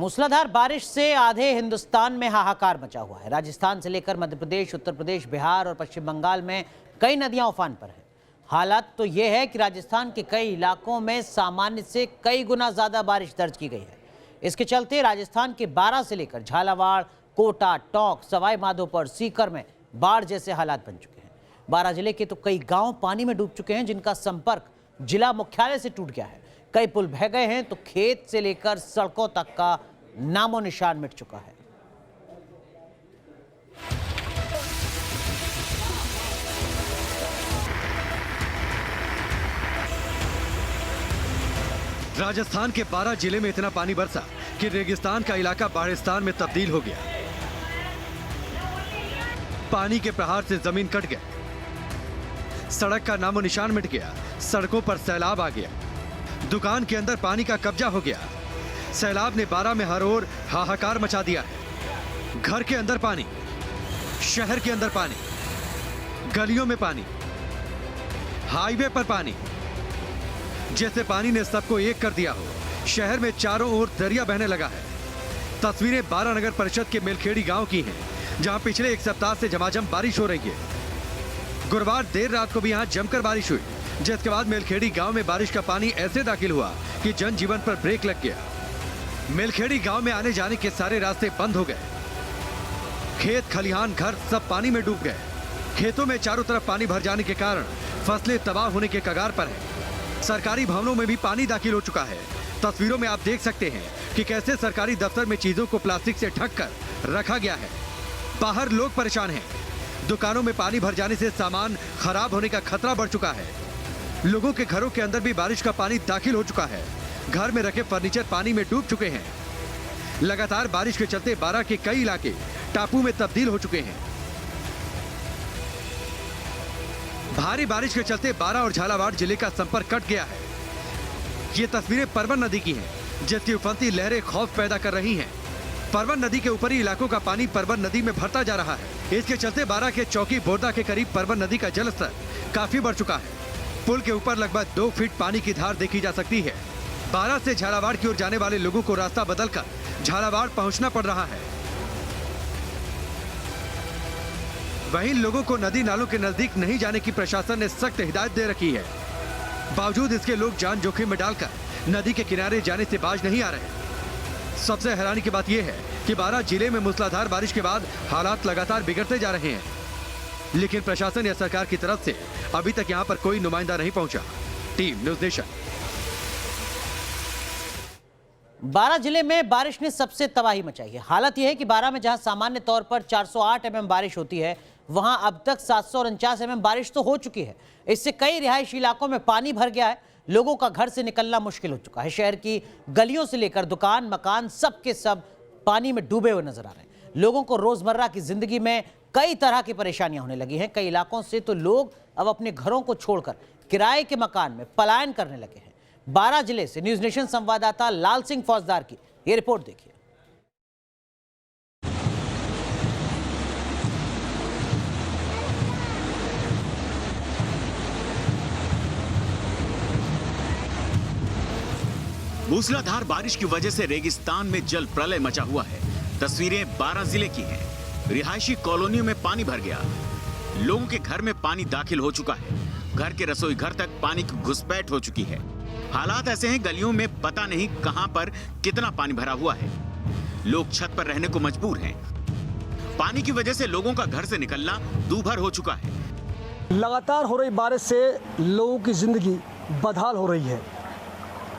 मूसलाधार बारिश से आधे हिंदुस्तान में हाहाकार मचा हुआ है। राजस्थान से लेकर मध्य प्रदेश, उत्तर प्रदेश, बिहार और पश्चिम बंगाल में कई नदियां उफान पर हैं। हालात तो ये है कि राजस्थान के कई इलाकों में सामान्य से कई गुना ज्यादा बारिश दर्ज की गई है। इसके चलते राजस्थान के 12 से लेकर झालावाड़, कोटा, टोंक, सवाई माधोपुर, सीकर में बाढ़ जैसे हालात बन चुके हैं। 12 जिले के तो कई गांव पानी में डूब चुके हैं, जिनका संपर्क जिला मुख्यालय से टूट गया है। कई पुल बह गए हैं तो खेत से लेकर सड़कों तक का नामो निशान मिट चुका है। राजस्थान के 12 जिले में इतना पानी बरसा कि रेगिस्तान का इलाका बाढ़िस्तान में तब्दील हो गया। पानी के प्रहार से जमीन कट गई, सड़क का नामो निशान मिट गया, सड़कों पर सैलाब आ गया, दुकान के अंदर पानी का कब्जा हो गया। सैलाब ने 12 में हर ओर हाहाकार मचा दिया है। घर के अंदर पानी, शहर के अंदर पानी, गलियों में पानी, हाईवे पर पानी, जैसे पानी ने सबको एक कर दिया हो। शहर में चारों ओर दरिया बहने लगा है। तस्वीरें 12 नगर परिषद के मेलखेड़ी गांव की हैं, जहां पिछले एक सप्ताह से झमाझम बारिश हो रही है। गुरुवार देर रात को भी यहां जमकर बारिश हुई, जिसके बाद मेलखेड़ी गांव में बारिश का पानी ऐसे दाखिल हुआ कि जनजीवन पर ब्रेक लग गया। मेलखेड़ी गांव में आने जाने के सारे रास्ते बंद हो गए। खेत, खलिहान, घर सब पानी में डूब गए। खेतों में चारों तरफ पानी भर जाने के कारण फसलें तबाह होने के कगार पर हैं। सरकारी भवनों में भी पानी दाखिल हो चुका है। तस्वीरों में आप देख सकते हैं कि कैसे सरकारी दफ्तर में चीजों को प्लास्टिक से ढक कर रखा गया है। बाहर लोग परेशान हैं। दुकानों में पानी भर जाने से सामान खराब होने का खतरा बढ़ चुका है। लोगों के घरों के अंदर भी बारिश का पानी दाखिल हो चुका है। घर में रखे फर्नीचर पानी में डूब चुके हैं। लगातार बारिश के चलते 12 के कई इलाके टापू में तब्दील हो चुके हैं। भारी बारिश के चलते 12 और झालावाड़ जिले का संपर्क कट गया है। ये तस्वीरें परवन नदी की हैं, जिसकी उफनती लहरें खौफ पैदा कर रही हैं। परवन नदी के ऊपरी इलाकों का पानी परवन नदी में भरता जा रहा है। इसके चलते 12 के चौकी बोरदा के करीब परवन नदी का जलस्तर काफी बढ़ चुका है। पुल के ऊपर लगभग 2 फीट पानी की धार देखी जा सकती है। 12 से झालावाड़ की ओर जाने वाले लोगों को रास्ता बदलकर झालावाड़ पहुंचना पड़ रहा है। वहीं लोगों को नदी नालों के नजदीक नहीं जाने की प्रशासन ने सख्त हिदायत दे रखी है। बावजूद इसके लोग जान जोखिम में डालकर नदी के किनारे जाने से बाज नहीं आ रहे। सबसे हैरानी की बात यह है कि 12 जिले में मूसलाधार बारिश के बाद हालात लगातार बिगड़ते जा रहे हैं, लेकिन प्रशासन या सरकार की तरफ से अभी तक यहां पर कोई नुमाइंदा नहीं पहुंचा। Team news nation. 12 जिले में बारिश ने सबसे तबाही मचाई है। हालत यह है कि 12 में जहां सामान्य तौर पर 408 mm बारिश होती है, वहां अब तक 749 mm बारिश तो हो चुकी है। इससे कई रिहायशी इलाकों में पानी भर गया है। लोगों का घर से निकलना मुश्किल हो चुका है। शहर की गलियों से लेकर दुकान, मकान सब के सब पानी में डूबे हुए नजर आ रहे हैं। लोगों को रोजमर्रा की जिंदगी में कई तरह की परेशानियां होने लगी हैं। कई इलाकों से तो लोग अब अपने घरों को छोड़कर किराए के मकान में पलायन करने लगे हैं। 12 जिले से न्यूज़ नेशन संवाददाता लाल सिंह फौजदार की ये रिपोर्ट देखिए। मूसलाधार बारिश की वजह से रेगिस्तान में जल प्रलय मचा हुआ है। तस्वीरें 12 जिले की हैं। रिहायशी कॉलोनियों में पानी भर गया। लोगों के घर में पानी दाखिल हो चुका है। घर के रसोई घर तक पानी की घुसपैठ हो चुकी है। हालात ऐसे हैं, गलियों में पता नहीं कहां पर कितना पानी भरा हुआ है। लोग छत पर रहने को मजबूर हैं। पानी की वजह से लोगों का घर से निकलना दूभर हो चुका है। लगातार हो रही बारिश से लोगों की जिंदगी बदहाल हो रही है।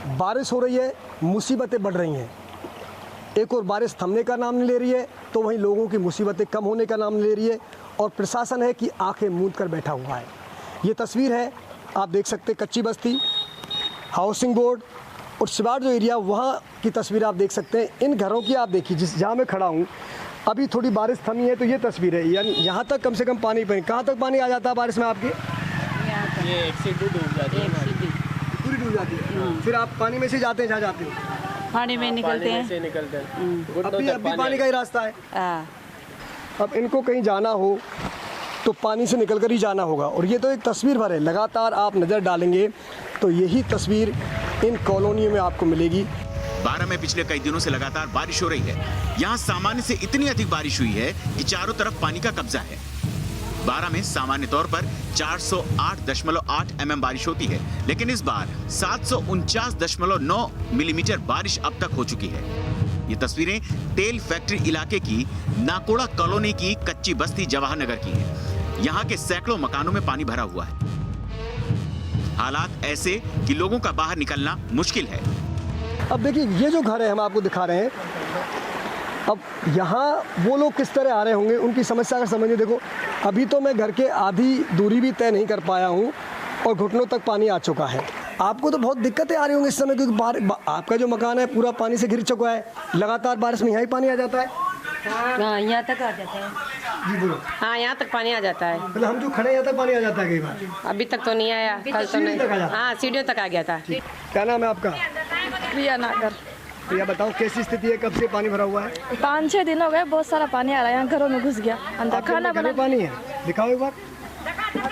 बारिश हो रही है, मुसीबतें बढ़ रही हैं। एक और बारिश थमने का नाम नहीं ले रही है, तो वहीं लोगों की मुसीबतें कम होने का नाम नहीं ले रही है। और प्रशासन है कि आंखें मूंद कर बैठा हुआ है। ये तस्वीर है, आप देख सकते हैं, कच्ची बस्ती, हाउसिंग बोर्ड और सिवाड़ जो एरिया, वहाँ की तस्वीर आप देख सकते हैं। इन घरों की आप देखिए, जहाँ मैं खड़ा हूँ, अभी थोड़ी बारिश थमी है तो ये तस्वीर है। यानी यहाँ तक कम से कम पानी कहाँ तक पानी आ जाता है बारिश में आपके? ये 1 सीढ़ी डूब जाती है, पूरी डूब जाती है। फिर आप पानी में से जाते हैं, जहाँ जाते हो पानी में निकलते हैं। अभी पानी का ही रास्ता है। अब इनको कहीं जाना हो तो पानी से निकलकर ही जाना होगा। और ये तो एक तस्वीर भर है। लगातार आप नज़र डालेंगे तो यही तस्वीर इन कॉलोनियों में आपको मिलेगी। बारां में पिछले कई दिनों से लगातार बारिश हो रही है। यहाँ सामान्य से इतनी अधिक बारिश हुई है कि चारों तरफ पानी का कब्जा है। बारां में सामान्य तौर पर 408.8 mm बारिश होती है, लेकिन इस बार 749.9 मिलीमीटर बारिश अब तक हो चुकी है। ये तस्वीरें तेल फैक्ट्री इलाके की नाकोड़ा कॉलोनी की कच्ची बस्ती जवाहर नगर की है। यहाँ के सैकड़ों मकानों में पानी भरा हुआ है। हालात ऐसे कि लोगों का बाहर निकलना मुश्किल है। अब देखिए, ये जो घर है हम आपको दिखा रहे हैं, अब यहाँ वो लोग किस तरह आ रहे होंगे, उनकी समस्या का समझिए। देखो, अभी तो मैं घर के आधी दूरी भी तय नहीं कर पाया हूँ और घुटनों तक पानी आ चुका है। आपको तो बहुत दिक्कतें आ रही होंगी इस समय, क्योंकि आपका जो मकान है पूरा पानी से घिर चुका है। लगातार बारिश में यहाँ ही पानी आ जाता है। हाँ, यहाँ तक आ जाता है। जी बोलो। हाँ, यहाँ तक पानी आ जाता है। मतलब हम जो खड़े हैं यहाँ तक पानी आ जाता है कई बार। अभी तक तो नहीं आया, कल तो नहीं। हाँ, सीढ़ियों तक आ गया था। क्या नाम है आपका? प्रिया नागर। प्रिया, बताओ कैसी स्थिति है, कब से पानी भरा हुआ है? 5-6 दिन हो गए, बहुत सारा पानी आ रहा है, यहाँ घरों में घुस गया अंदर। खाना बना पानी है, दिखाओ एक बार।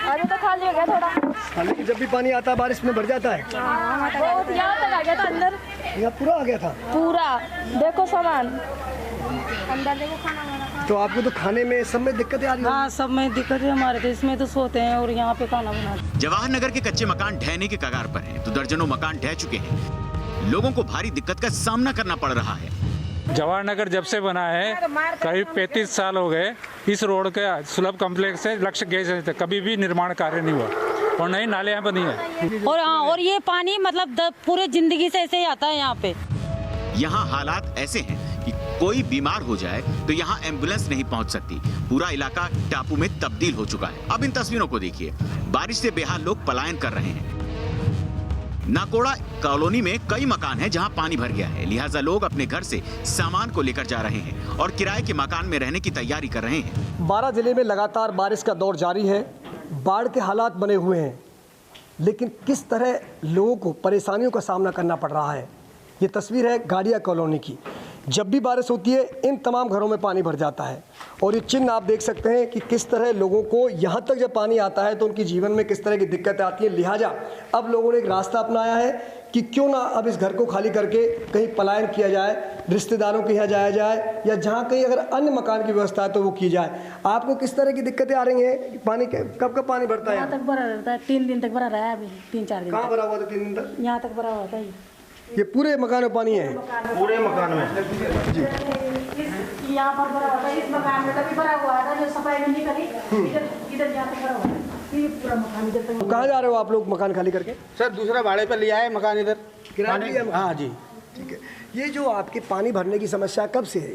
अभी तो खाली हो गया थोड़ा। हालांकि जब भी पानी आता है बारिश में भर जाता है। बहुत यहाँ तक आ गया था अंदर, यहाँ पूरा आ गया था। पूरा देखो सामान अंदर, देखो खाना बना। तो आपको तो खाने में सब में दिक्कतें आ रही हैं? हाँ, सब में दिक्कत है हमारे तो, इसमें तो सोते हैं और यहाँ पे खाना बनाते। जवाहर नगर के कच्चे मकान ढहने के कगार पर हैं, तो दर्जनों मकान ढह चुके हैं। लोगों को भारी दिक्कत का सामना करना पड़ रहा है। जवाहर नगर जब से बना है करीब 35 साल हो गए, इस रोड के सुलभ कॉम्प्लेक्स से लक्ष्य गेज से कभी भी निर्माण कार्य नहीं हुआ और नई नाले यहाँ बनी है। और ये पानी मतलब पूरे जिंदगी से ऐसे ही आता है यहाँ पे। यहाँ हालात ऐसे हैं कि कोई बीमार हो जाए तो यहाँ एम्बुलेंस नहीं पहुँच सकती। पूरा इलाका टापू में तब्दील हो चुका है। अब इन तस्वीरों को देखिए, बारिश से बेहाल लोग पलायन कर रहे हैं। नाकोड़ा कॉलोनी में कई मकान हैं जहां पानी भर गया है, लिहाजा लोग अपने घर से सामान को लेकर जा रहे हैं और किराए के मकान में रहने की तैयारी कर रहे हैं। बारां जिले में लगातार बारिश का दौर जारी है, बाढ़ के हालात बने हुए हैं, लेकिन किस तरह लोगों को परेशानियों का सामना करना पड़ रहा है। ये तस्वीर है गाड़िया कॉलोनी की। जब भी बारिश होती है इन तमाम घरों में पानी भर जाता है और ये चिन्ह आप देख सकते हैं कि किस तरह लोगों को यहाँ तक जब पानी आता है तो उनकी जीवन में किस तरह की दिक्कतें आती हैं। लिहाजा अब लोगों ने एक रास्ता अपनाया है कि क्यों ना अब इस घर को खाली करके कहीं पलायन किया जाए, रिश्तेदारों के यहाँ जाया जाए या जहाँ कहीं अगर अन्य मकान की व्यवस्था है तो वो की जाए। आपको किस तरह की दिक्कतें आ रही हैं? पानी कब कब पानी भरता है? यहाँ तक भरा रहता है, 3 दिन तक भरा रहा है। अभी 3-4 दिन कहाँ भरा हुआ था? 3 दिन तक यहाँ तक भरा हुआ था। ये पूरे मकान में पानी है? पूरे मकान में जी। यहाँ पर भरा हुआ था, इस मकान में तभी भरा हुआ था, जो सफाई नहीं करी। इधर यहाँ तक भरा हुआ है, ये पूरा मकान इधर तक। कहाँ जा रहे हो आप लोग मकान खाली करके? सर दूसरा भाड़े पर लिया है मकान, इधर किराए लिया? हाँ जी। ठीक है। ये जो आपके पानी भरने की समस्या कब से है?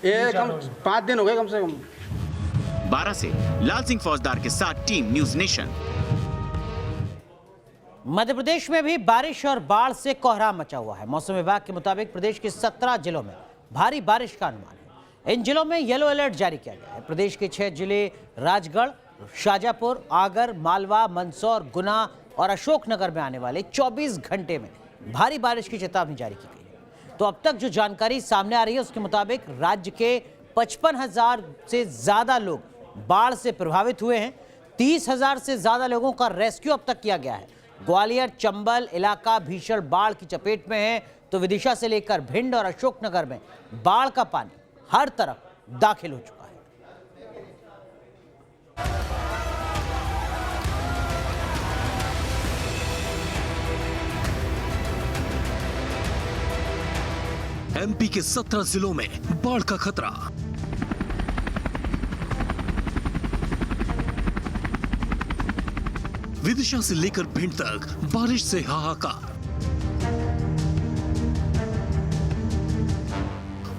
ये कम 5 दिन हो गए कम से कम। बारां से लाल सिंह फौजदार के साथ team news nation. Madhya Pradesh में भी बारिश और बाढ़ से कोहराम मचा हुआ है। मौसम विभाग के मुताबिक प्रदेश के 17 जिलों में भारी बारिश का अनुमान है। इन जिलों में येलो अलर्ट जारी किया गया है। प्रदेश के 6 जिले राजगढ़, शाजापुर, आगर, मालवा, मंदसौर, गुना और अशोकनगर में आने वाले 24 घंटे में भारी बारिश की चेतावनी जारी की गई है। तो अब तक जो जानकारी सामने आ रही है उसके मुताबिक राज्य के 55,000 से ज्यादा लोग बाढ़ से प्रभावित हुए हैं। 30,000 से ज्यादा लोगों का रेस्क्यू अब तक किया गया है। ग्वालियर, चंबल इलाका भीषण बाढ़ की चपेट में है, तो विदिशा से लेकर भिंड और अशोकनगर में बाढ़ का पानी हर तरफ दाखिल हो चुका है। एमपी के 17 जिलों में बाढ़ का खतरा। विदिशा से लेकर भिंड तक बारिश से हाहाकार।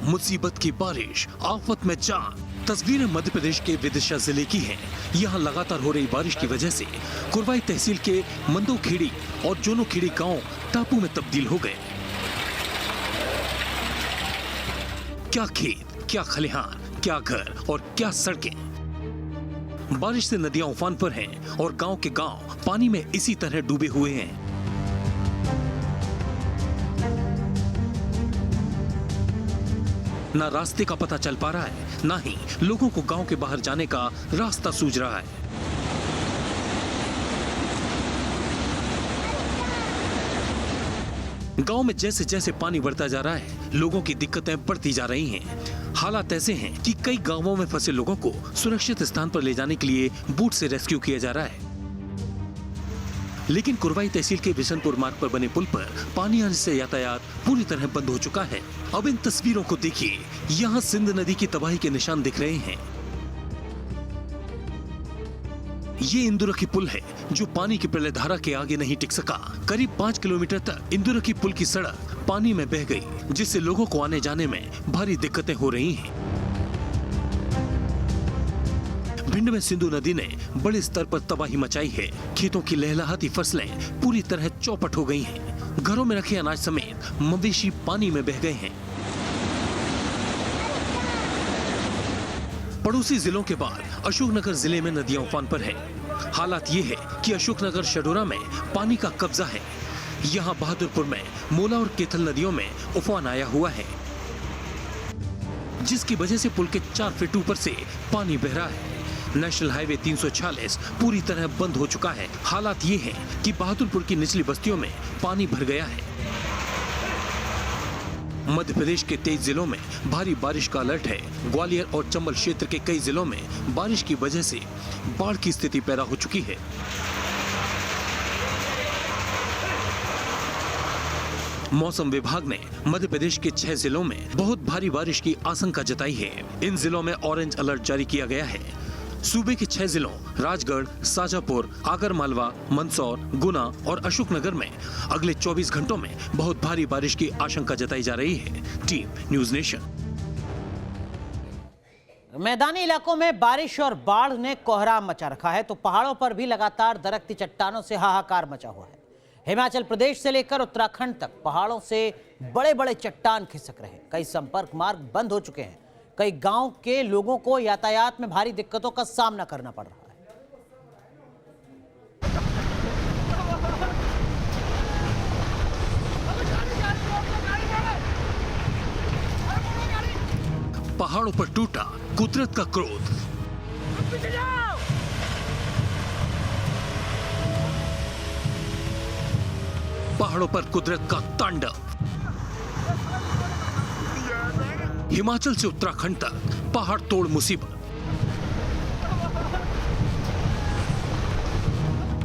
मुसीबत की बारिश, आफत में जान। तस्वीरें मध्य प्रदेश के विदिशा जिले की हैं। यहाँ लगातार हो रही बारिश की वजह से कुरवाई तहसील के मंदोखेड़ी और जोनोखेड़ी गांव टापू में तब्दील हो गए। क्या खेत, क्या खलिहान, क्या घर और क्या सड़कें। बारिश से नदियां उफान पर हैं और गांव के गांव पानी में इसी तरह डूबे हुए हैं। ना रास्ते का पता चल पा रहा है, ना ही लोगों को गांव के बाहर जाने का रास्ता सूझ रहा है। गांव में जैसे जैसे पानी बढ़ता जा रहा है, लोगों की दिक्कतें बढ़ती जा रही हैं। हालात ऐसे हैं कि कई गांवों में फंसे लोगों को सुरक्षित स्थान पर ले जाने के लिए बोट से रेस्क्यू किया जा रहा है। लेकिन कुरवाई तहसील के बिशनपुर मार्ग पर बने पुल पर पानी आने से यातायात पूरी तरह बंद हो चुका है। अब इन तस्वीरों को देखिए, यहाँ सिंध नदी की तबाही के निशान दिख रहे हैं। ये इंदुरखी पुल है जो पानी की प्रलय धारा के आगे नहीं टिक सका। करीब 5 किलोमीटर तक इंदुरखी पुल की सड़क पानी में बह गई, जिससे लोगों को आने जाने में भारी दिक्कतें हो रही हैं। भिंड में सिंधु नदी ने बड़े स्तर पर तबाही मचाई है। खेतों की लहलहाती फसलें पूरी तरह चौपट हो गई हैं। घरों में रखे अनाज समेत मवेशी पानी में बह गए हैं। पड़ोसी जिलों के बाद अशोकनगर जिले में नदियां उफान पर है। हालात ये है कि अशोकनगर शडोरा में पानी का कब्जा है। यहाँ बहादुरपुर में मोला और केथल नदियों में उफान आया हुआ है, जिसकी वजह से पुल के 4 फीट ऊपर से पानी बह रहा है। नेशनल हाईवे 346 पूरी तरह बंद हो चुका है। हालात ये है कि बहादुरपुर की निचली बस्तियों में पानी भर गया है। मध्य प्रदेश के 23 जिलों में भारी बारिश का अलर्ट है। ग्वालियर और चंबल क्षेत्र के कई जिलों में बारिश की वजह से बाढ़ की स्थिति पैदा हो चुकी है। मौसम विभाग ने मध्य प्रदेश के 6 जिलों में बहुत भारी बारिश की आशंका जताई है। इन जिलों में ऑरेंज अलर्ट जारी किया गया है। सूबे के 6 जिलों राजगढ़, शाजापुर, आगरमालवा, मंदसौर, गुना और अशोकनगर में अगले 24 घंटों में बहुत भारी बारिश की आशंका जताई जा रही है। Team news nation. मैदानी इलाकों में बारिश और बाढ़ ने कोहराम मचा रखा है, तो पहाड़ों पर भी लगातार दरकती चट्टानों से हाहाकार मचा हुआ है। हिमाचल प्रदेश से लेकर उत्तराखंड तक पहाड़ों से बड़े बड़े चट्टान खिसक रहे हैं। कई संपर्क मार्ग बंद हो चुके हैं। कई गांव के लोगों को यातायात में भारी दिक्कतों का सामना करना पड़ रहा है। पहाड़ों पर टूटा कुदरत का क्रोध। पहाड़ों पर कुदरत का तांडव। हिमाचल से उत्तराखंड तक पहाड़ तोड़ मुसीबत।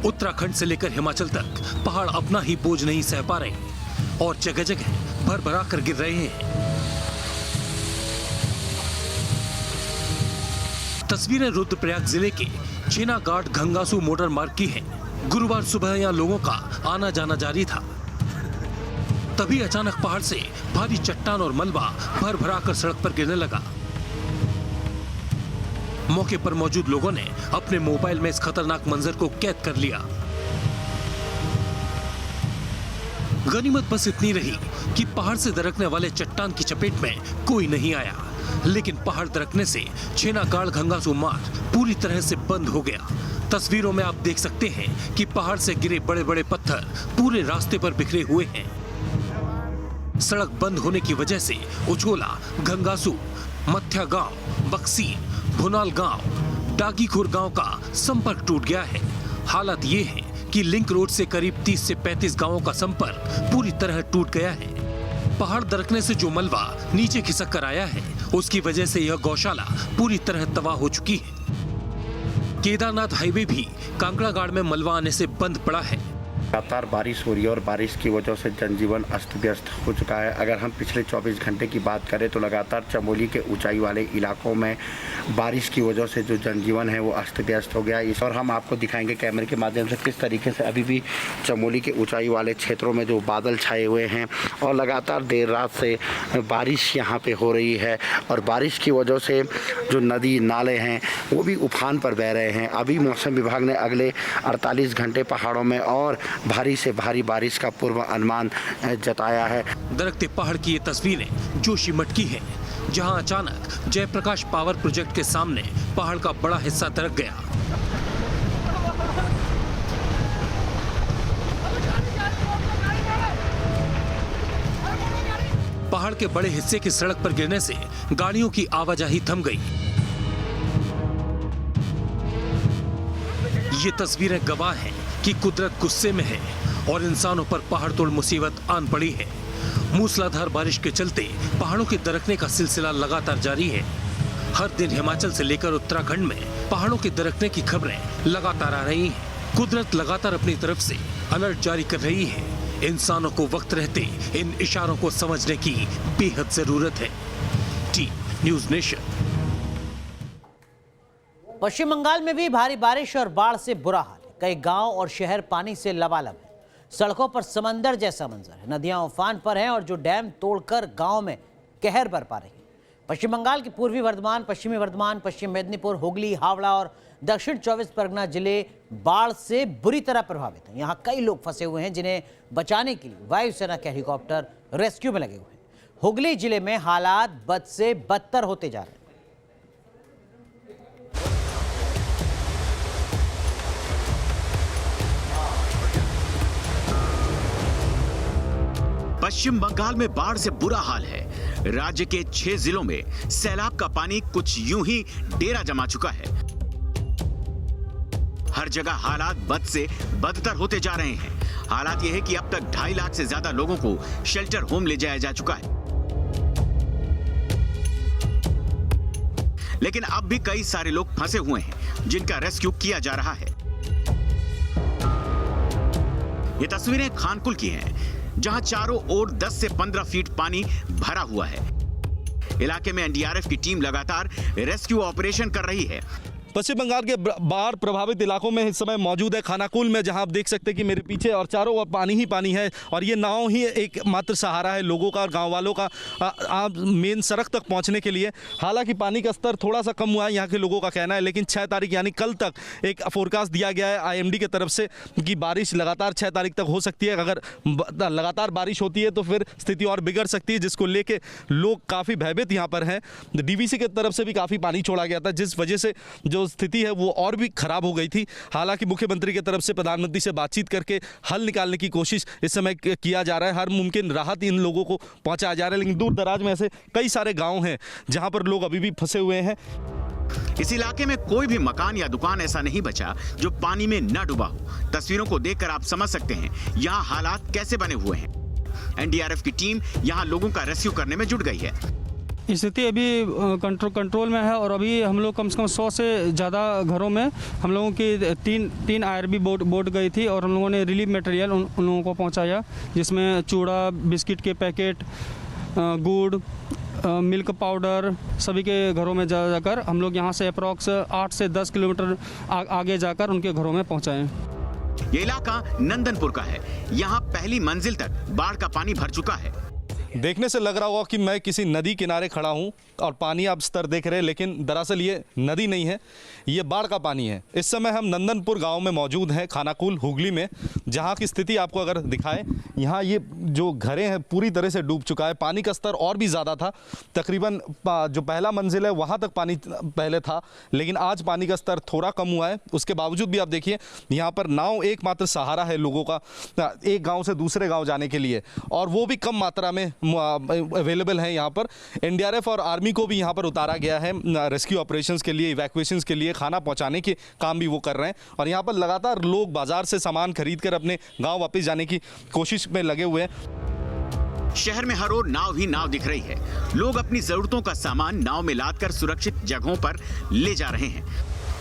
उत्तराखंड से लेकर हिमाचल तक पहाड़ अपना ही बोझ नहीं सह पा रहे और जगह जगह भर-भरा कर गिर रहे हैं। तस्वीरें रुद्रप्रयाग जिले के छेनागाट घंगासू मोटर मार्ग की हैं। गुरुवार सुबह यहां लोगों का आना जाना जारी था, तभी अचानक पहाड़ से भारी चट्टान और मलबा भर भरा कर सड़क पर गिरने लगा। मौके पर मौजूद लोगों ने अपने मोबाइल में इस खतरनाक मंजर को कैद कर लिया। गनीमत बस इतनी रही कि पहाड़ से दरकने वाले चट्टान की चपेट में कोई नहीं आया, लेकिन पहाड़ दरकने से छेनागाड़ घंगासू मार्ग पूरी तरह से बंद हो गया। तस्वीरों में आप देख सकते हैं कि पहाड़ से गिरे बड़े बड़े पत्थर पूरे रास्ते पर बिखरे हुए हैं। सड़क बंद होने की वजह से उछोला, घंगासू, मथ्या गांव, बक्सीन, भुनाल गांव, डागीखुर गांव का संपर्क टूट गया है। हालत ये है कि लिंक रोड से करीब 30 से 35 गांवों का संपर्क पूरी तरह टूट गया है। पहाड़ दरकने से जो मलबा नीचे खिसक कर आया है, उसकी वजह से यह गौशाला पूरी तरह तबाह हो चुकी है। केदारनाथ हाईवे भी कांकड़ागाड़ में मलबा आने से बंद पड़ा है। लगातार बारिश हो रही है और बारिश की वजह से जनजीवन अस्त व्यस्त हो चुका है। अगर हम पिछले 24 घंटे की बात करें तो लगातार चमोली के ऊंचाई वाले इलाकों में बारिश की वजह से जो जनजीवन है वो अस्त व्यस्त हो गया। इस और हम आपको दिखाएंगे कैमरे के माध्यम से किस तरीके से अभी भी चमोली के ऊंचाई वाले क्षेत्रों में जो बादल छाए हुए हैं और लगातार देर रात से बारिश यहाँ पे हो रही है और बारिश की वजह से जो नदी नाले हैं वो भी उफान पर बह रहे हैं। अभी मौसम विभाग ने अगले 48 घंटे पहाड़ों में और भारी से भारी बारिश का पूर्व अनुमान जताया है। दरकते पहाड़ की ये तस्वीरें जोशीमठ की हैं, जहां अचानक जयप्रकाश पावर प्रोजेक्ट के सामने पहाड़ का बड़ा हिस्सा दरक गया। पहाड़ के बड़े हिस्से की सड़क पर गिरने से गाड़ियों की आवाजाही थम गई। ये तस्वीरें गवाह हैं कि कुदरत गुस्से में है और इंसानों पर पहाड़तोड़ मुसीबत आन पड़ी है। मूसलाधार बारिश के चलते पहाड़ों के दरकने का सिलसिला लगातार जारी है। हर दिन हिमाचल से लेकर उत्तराखंड में पहाड़ों के दरकने की खबरें लगातार आ रही हैं। कुदरत लगातार अपनी तरफ से अलर्ट जारी कर रही है। इंसानों को वक्त रहते इन इशारों को समझने की बेहद जरूरत है। T news nation. Paschim Bengal में भी भारी बारिश और बाढ़ से बुरा हाल है। कई गांव और शहर पानी से लबालब है। सड़कों पर समंदर जैसा मंजर है। नदियां उफान पर हैं और जो डैम तोड़कर गांव में कहर बरपा रही है। पश्चिम बंगाल के पूर्वी वर्धमान, पश्चिमी वर्धमान, पश्चिम मेदिनीपुर, हुगली, हावड़ा और दक्षिण 24 परगना जिले बाढ़ से बुरी तरह प्रभावित हैं। यहां कई लोग फंसे हुए हैं जिन्हें बचाने के लिए वायुसेना के हेलीकॉप्टर रेस्क्यू में लगे हुए हैं। हुगली जिले में हालात बद से बदतर होते जा रहे हैं। पश्चिम बंगाल में बाढ़ से बुरा हाल है। राज्य के 6 जिलों में सैलाब का पानी कुछ यूं ही डेरा जमा चुका है। हर जगह हालात बद से बदतर होते जा रहे हैं। हालात यह है कि अब तक 2.5 लाख से ज्यादा लोगों को शेल्टर होम ले जाया जा चुका है, लेकिन अब भी कई सारे लोग फंसे हुए हैं जिनका रेस्क्यू किया जा रहा है। ये तस्वीरें खानकुल की हैं, जहां चारों ओर 10 से 15 फीट पानी भरा हुआ है। इलाके में एनडीआरएफ की टीम लगातार रेस्क्यू ऑपरेशन कर रही है। पश्चिम बंगाल के बाढ़ प्रभावित इलाकों में इस समय मौजूद है खानाकुल में, जहां आप देख सकते हैं कि मेरे पीछे और चारों ओर पानी ही पानी है और ये नाव ही एक मात्र सहारा है लोगों का और गांव वालों का मेन सड़क तक पहुंचने के लिए। हालांकि पानी का स्तर थोड़ा सा कम हुआ है, यहाँ के लोगों का कहना है, लेकिन 6 तारीख यानी कल तक एक फोरकास्ट दिया गया है आईएमडी की तरफ से कि बारिश लगातार 6 तारीख तक हो सकती है। अगर लगातार बारिश होती है तो फिर स्थिति और बिगड़ सकती है, जिसको लेके लोग काफ़ी भयभीत यहाँ पर हैं। डीवीसी की तरफ से भी काफ़ी पानी छोड़ा गया था, जिस वजह से जो स्थिति है वो और भी खराब हो गई थी। हालांकि मुख्यमंत्री की तरफ से प्रधानमंत्री से बातचीत करके हल निकालने की कोशिश इस समय किया जा रहा है। हर मुमकिन राहत इन लोगों को पहुंचाया जा रहा है, लेकिन दूर दराज में ऐसे कई सारे गांव हैं जहां पर लोग अभी भी फंसे हुए हैं। इस इलाके में कोई भी मकान या दुकान ऐसा नहीं बचा जो पानी में न डूबा हो। तस्वीरों को देखकर आप समझ सकते हैं यहाँ हालात कैसे बने हुए हैं। एनडीआरएफ की टीम यहाँ लोगों का रेस्क्यू करने में जुट गई है। स्थिति अभी कंट्रोल में है और अभी हम लोग कम से कम 100 से ज़्यादा घरों में हम लोगों की तीन आईआरबी बोट गई थी और हम लोगों ने रिलीफ मटेरियल उन लोगों को पहुंचाया, जिसमें चूड़ा, बिस्किट के पैकेट, गुड़, मिल्क पाउडर सभी के घरों में जाकर हम लोग यहाँ से अप्रॉक्स 8 से 10 किलोमीटर आगे जाकर उनके घरों में पहुँचाएँ। ये इलाका नंदनपुर का है। यहाँ पहली मंजिल तक बाढ़ का पानी भर चुका है। देखने से लग रहा होगा कि मैं किसी नदी किनारे खड़ा हूं और पानी आप स्तर देख रहे हैं, लेकिन दरअसल ये नदी नहीं है, ये बाढ़ का पानी है। इस समय हम नंदनपुर गांव में मौजूद हैं, खानाकुल हुगली में, जहां की स्थिति आपको अगर दिखाएं, यहाँ ये जो घरें हैं पूरी तरह से डूब चुका है। पानी का स्तर और भी ज़्यादा था, तकरीबन जो पहला मंजिल है वहाँ तक पानी पहले था, लेकिन आज पानी का स्तर थोड़ा कम हुआ है। उसके बावजूद भी आप देखिए यहाँ पर नाव एकमात्र सहारा है लोगों का एक गाँव से दूसरे गाँव जाने के लिए, और वो भी कम मात्रा में अवेलेबल है। यहाँ पर एनडीआरएफ और आर्मी को भी यहाँ पर उतारा गया है रेस्क्यू ऑपरेशंस के लिए, इवैक्यूएशंस के लिए, खाना पहुँचाने के काम भी वो कर रहे हैं। और यहाँ पर लगातार लोग बाजार से सामान खरीद कर अपने गांव वापस जाने की कोशिश में लगे हुए हैं। शहर में हर ओर नाव ही नाव दिख रही है। लोग अपनी जरूरतों का सामान नाव में लादकर सुरक्षित जगहों पर ले जा रहे हैं।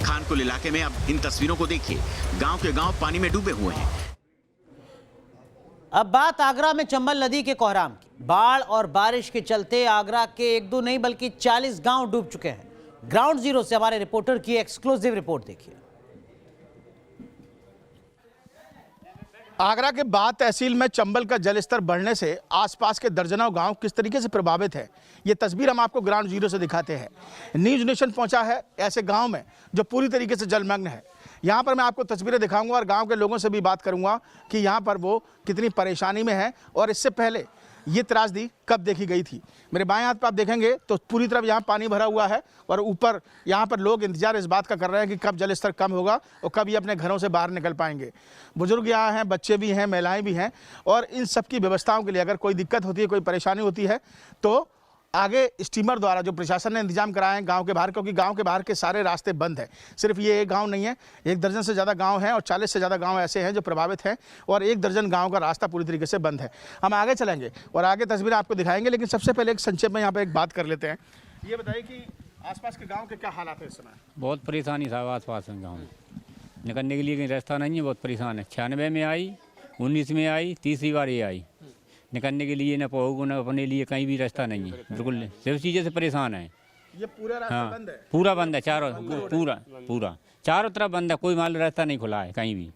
खानकुल इलाके में अब इन तस्वीरों को देखिए, गांव के गांव पानी में डूबे हुए हैं। अब बात आगरा में चंबल नदी के कोहराम की। बाढ़ और बारिश के चलते आगरा के 1-2 नहीं बल्कि 40 गांव डूब चुके हैं। ग्राउंड जीरो से हमारे रिपोर्टर की एक्सक्लूसिव रिपोर्ट देखिए। आगरा के बाद तहसील में चंबल का जलस्तर बढ़ने से आसपास के दर्जनों गांव किस तरीके से प्रभावित है, ये तस्वीर हम आपको ग्राउंड जीरो से दिखाते हैं। न्यूज़ नेशन पहुंचा है ऐसे गांव में जो पूरी तरीके से जलमग्न है। यहाँ पर मैं आपको तस्वीरें दिखाऊंगा और गांव के लोगों से भी बात करूंगा कि यहाँ पर वो कितनी परेशानी में है और इससे पहले ये त्रासदी कब देखी गई थी। मेरे बाएं हाथ पर आप देखेंगे तो पूरी तरफ यहाँ पानी भरा हुआ है और ऊपर यहाँ पर लोग इंतजार इस बात का कर रहे हैं कि कब जलस्तर कम होगा और कब ये अपने घरों से बाहर निकल पाएंगे। बुजुर्ग यहाँ हैं, बच्चे भी हैं, महिलाएं भी हैं, और इन सब की व्यवस्थाओं के लिए अगर कोई दिक्कत होती है, कोई परेशानी होती है तो आगे स्टीमर द्वारा जो प्रशासन ने इंतजाम कराए हैं गांव के बाहर, क्योंकि गांव के बाहर के सारे रास्ते बंद हैं। सिर्फ ये एक गांव नहीं है, 1 दर्जन से ज़्यादा गांव हैं और 40 से ज़्यादा गांव ऐसे हैं जो प्रभावित हैं और 1 दर्जन गांव का रास्ता पूरी तरीके से बंद है। हम आगे चलेंगे और आगे तस्वीरें आपको दिखाएंगे, लेकिन सबसे पहले एक संक्षेप में यहाँ पर एक बात कर लेते हैं। ये बताइए कि आसपास के गाँव के क्या हालात है इस समय? बहुत परेशानी था आसपास में, गाँव में निकलने के लिए कहीं रास्ता नहीं है, बहुत परेशान है। 96 में आई, 19 में आई, तीसरी बार ये आई। निकलने के लिए न पहुँचो न अपने लिए कहीं भी रास्ता नहीं है, बिल्कुल सिर्फ चीज़ें से परेशान है। ये पूरा रास्ता बंद है? पूरा बंद है, पूरा चारों तरफ बंद है, कोई मान रास्ता नहीं खुला है कहीं भी।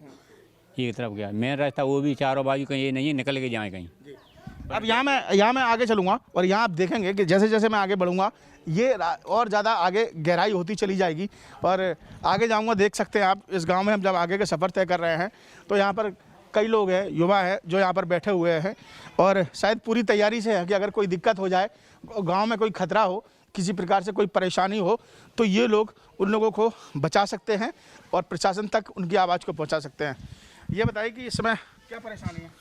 एक तरफ गया मेन रास्ता, वो भी चारों बाजू कहीं ये नहीं है निकल के जाए कहीं। अब यहाँ मैं आगे चलूँगा और यहाँ आप देखेंगे कि जैसे जैसे मैं आगे बढ़ूँगा ये और ज़्यादा आगे गहराई होती चली जाएगी और आगे जाऊँगा। देख सकते हैं आप, इस गांव में हम जब आगे का सफ़र तय कर रहे हैं तो यहाँ पर कई लोग हैं, युवा हैं जो यहाँ पर बैठे हुए हैं और शायद पूरी तैयारी से है कि अगर कोई दिक्कत हो जाए, गांव में कोई खतरा हो, किसी प्रकार से कोई परेशानी हो, तो ये लोग उन लोगों को बचा सकते हैं और प्रशासन तक उनकी आवाज़ को पहुँचा सकते हैं। ये बताइए कि इस समय क्या परेशानी है?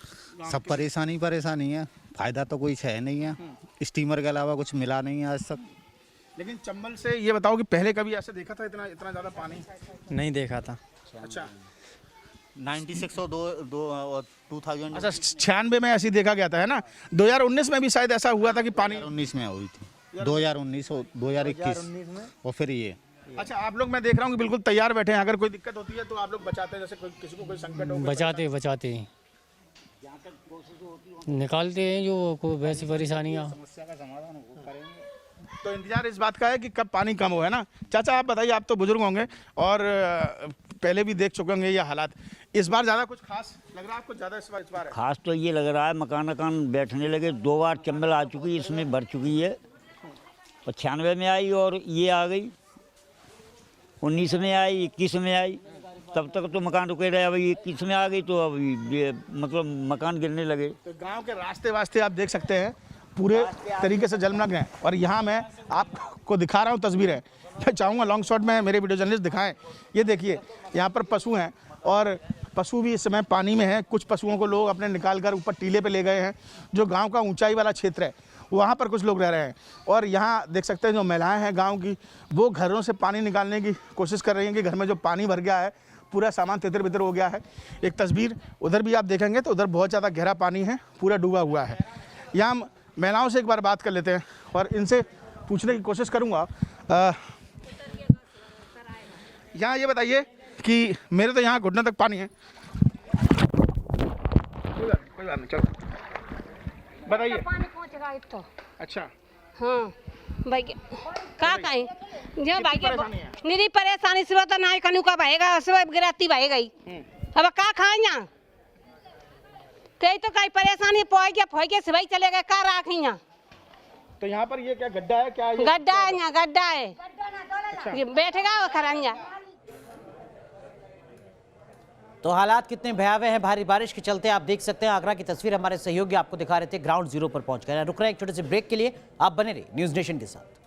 सब परेशानी है, फ़ायदा तो कोई है नहीं है, स्टीमर के अलावा कुछ मिला नहीं है आज तक। लेकिन चंबल से ये बताओ कि पहले कभी ऐसे देखा था इतना ज़्यादा पानी? नहीं देखा था। अच्छा, 96 और 2000। अच्छा, 96 में ऐसे देखा गया था, है ना? 2019 में भी शायद ऐसा हुआ था कि पानी 2019 में हुई थी, 2019 और 2021 और फिर ये। अच्छा, आप लोग मैं देख रहा हूँ कि बिल्कुल तैयार बैठे हैं, अगर कोई दिक्कत होती है तो आप लोग बचाते हैं, जैसे किसी को कोई संकट हो बचाते हैं, निकालते हैं जो कोई वैसी परेशानियाँ। समस्या का समाधान करेंगे। तो इंतजार इस बात का है कि कब पानी कम हो, है ना? चाचा आप बताइए, आप तो बुजुर्ग होंगे और पहले भी देख चुके होंगे ये हालात। इस बार ज़्यादा कुछ खास लग रहा है आपको? ज़्यादा इस बार है? खास तो ये लग रहा है मकान बैठने लगे। 2 बार चंबल आ चुकी, इसमें भर चुकी है। 95 में आई और ये आ गई, 19 में आई, 21 में आई, तब तक तो मकान रुके रहे। अभी 21 में आ गई तो अभी ये मतलब मकान गिरने लगे। तो गांव के रास्ते वास्ते आप देख सकते हैं पूरे तरीके से जलमग्न हैं और यहाँ मैं आपको दिखा रहा हूँ तस्वीरें। मैं चाहूँगा लॉन्ग शॉट में मेरे वीडियो जर्नलिस्ट दिखाएं। ये देखिए यहाँ पर पशु हैं और पशु भी इस समय पानी में हैं। कुछ पशुओं को लोग अपने निकाल कर ऊपर टीले पे ले गए हैं। जो गांव का ऊंचाई वाला क्षेत्र है वहाँ पर कुछ लोग रह रहे हैं और यहाँ देख सकते हैं जो महिलाएं हैं गांव की, वो घरों से पानी निकालने की कोशिश कर रही हैं कि घर में जो पानी भर गया है, पूरा सामान तितर बितर हो गया है। एक तस्वीर उधर भी आप देखेंगे तो उधर बहुत ज़्यादा गहरा पानी है, पूरा डूबा हुआ है। यहाँ महिलाओं से एक बार बात कर लेते हैं और इनसे पूछने की कोशिश करूँगा। यहाँ ये बताइए कि मेरे तो यहाँ घुटने तक पानी है। कोई बात नहीं, चलो बताइए। पानी पहुँचेगा एक तो। अच्छा, हाँ भाई क्या कहें जो भाई निरी परेशानी सुबह तो ना कनू का भाएगा, सुबह गिराती भाएगा ही। अब क्या खाए यहाँ कई तो कई परेशानी पोए के सिवाई चले गए, क्या राख यहाँ। तो यहाँ पर ये क्या गड्ढा है? क्या ये गड्ढा है? यहाँ गड्ढा है। अच्छा। ये बैठेगा वो खरंजा। तो हालात कितने भयावह हैं भारी बारिश के चलते, आप देख सकते हैं। आगरा की तस्वीर हमारे सहयोगी आपको दिखा रहे थे, ग्राउंड जीरो पर पहुंच गए। रुक रहे हैं एक छोटे से ब्रेक के लिए, आप बने रहिए न्यूज़ नेशन के साथ।